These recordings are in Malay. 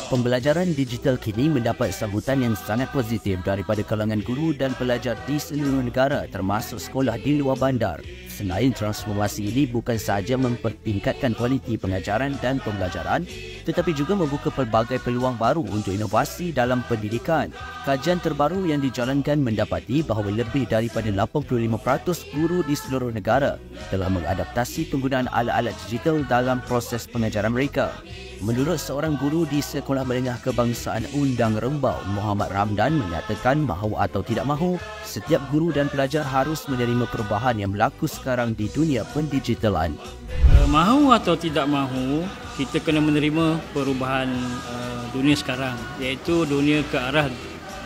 Pembelajaran digital kini mendapat sambutan yang sangat positif daripada kalangan guru dan pelajar di seluruh negara termasuk sekolah di luar bandar. Selain transformasi ini bukan sahaja mempertingkatkan kualiti pengajaran dan pembelajaran, tetapi juga membuka pelbagai peluang baru untuk inovasi dalam pendidikan. Kajian terbaru yang dijalankan mendapati bahawa lebih daripada 85% guru di seluruh negara telah mengadaptasi penggunaan alat-alat digital dalam proses pengajaran mereka. Menurut seorang guru di Sekolah Menengah Kebangsaan Undang Rembau, Muhammad Ramdan menyatakan mahu atau tidak mahu, setiap guru dan pelajar harus menerima perubahan yang berlaku sekarang di dunia pendigitalan. Mahu atau tidak mahu, kita kena menerima perubahan dunia sekarang, iaitu dunia ke arah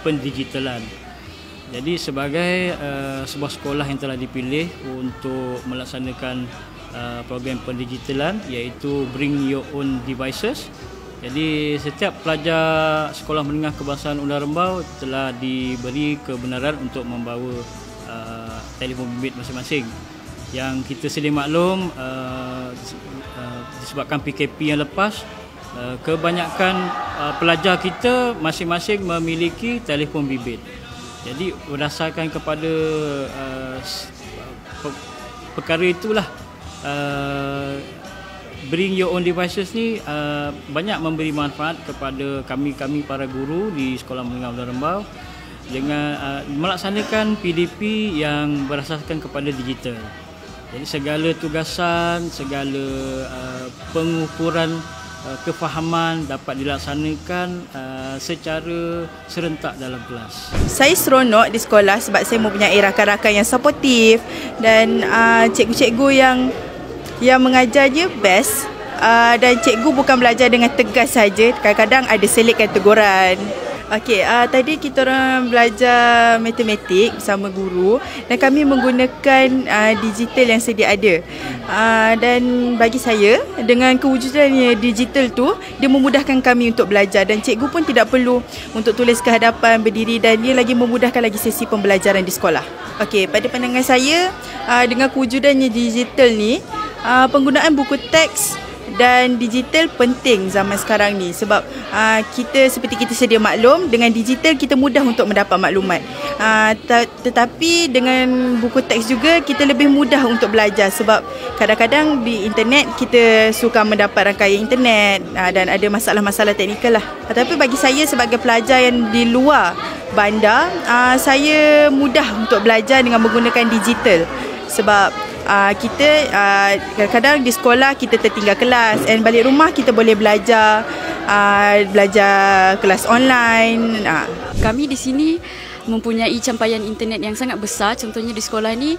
pendigitalan. Jadi sebagai sebuah sekolah yang telah dipilih untuk melaksanakan program pendigitalan, iaitu Bring Your Own Devices. Jadi setiap pelajar Sekolah Menengah Kebangsaan Undang Rembau telah diberi kebenaran untuk membawa telefon bimbit masing-masing. Yang kita sedia maklum, disebabkan PKP yang lepas, kebanyakan pelajar kita masing-masing memiliki telefon bimbit. Jadi berdasarkan kepada perkara itulah, Bring Your Own Devices ni banyak memberi manfaat kepada kami para guru di Sekolah Menengah Undang Rembau dengan melaksanakan PDP yang berasaskan kepada digital. Jadi segala tugasan, segala pengukuran kefahaman dapat dilaksanakan secara serentak dalam kelas. Saya seronok di sekolah sebab saya mempunyai rakan-rakan yang suportif dan cikgu-cikgu yang mengajarnya best, dan cikgu bukan belajar dengan tegas saja, kadang-kadang ada selitkan teguran. Okey, tadi kita orang belajar matematik bersama guru dan kami menggunakan digital yang sedia ada. Dan bagi saya, dengan kewujudannya digital tu, dia memudahkan kami untuk belajar dan cikgu pun tidak perlu untuk tulis ke hadapan berdiri dan dia lagi memudahkan lagi sesi pembelajaran di sekolah. Okey, pada pandangan saya, dengan kewujudannya digital ni, penggunaan buku teks dan digital penting zaman sekarang ni sebab kita seperti kita sedia maklum, dengan digital kita mudah untuk mendapat maklumat, tetapi dengan buku teks juga kita lebih mudah untuk belajar sebab kadang-kadang di internet kita suka mendapat rangkaian internet dan ada masalah-masalah teknikal lah. Tapi bagi saya sebagai pelajar yang di luar bandar, saya mudah untuk belajar dengan menggunakan digital sebab kita kadang-kadang di sekolah kita tertinggal kelas dan balik rumah kita boleh belajar kelas online. Kami di sini mempunyai campaian internet yang sangat besar. Contohnya di sekolah ni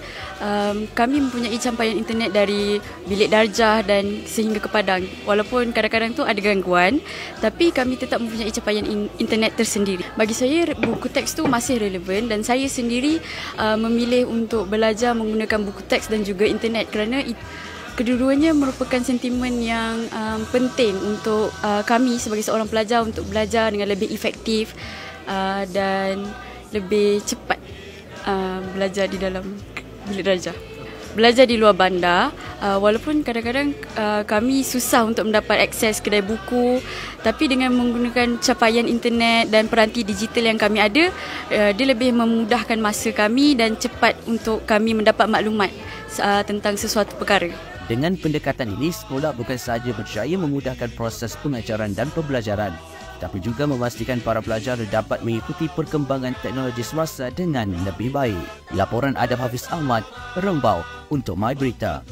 kami mempunyai campaian internet dari bilik darjah dan sehingga ke Padang. Walaupun kadang-kadang tu ada gangguan, tapi kami tetap mempunyai campaian internet tersendiri. Bagi saya buku teks tu masih relevan dan saya sendiri memilih untuk belajar menggunakan buku teks dan juga internet kerana kedua-duanya merupakan sentimen yang penting untuk kami sebagai seorang pelajar untuk belajar dengan lebih efektif dan lebih cepat belajar di dalam bilik darjah. Belajar di luar bandar, walaupun kadang-kadang kami susah untuk mendapat akses kedai buku, tapi dengan menggunakan capaian internet dan peranti digital yang kami ada, dia lebih memudahkan masa kami dan cepat untuk kami mendapat maklumat tentang sesuatu perkara. Dengan pendekatan ini, sekolah bukan sahaja berjaya memudahkan proses pengajaran dan pembelajaran, tapi juga memastikan para pelajar dapat mengikuti perkembangan teknologi semasa dengan lebih baik. Laporan Adam Hafiz Ahmad, Rembau untuk My Berita.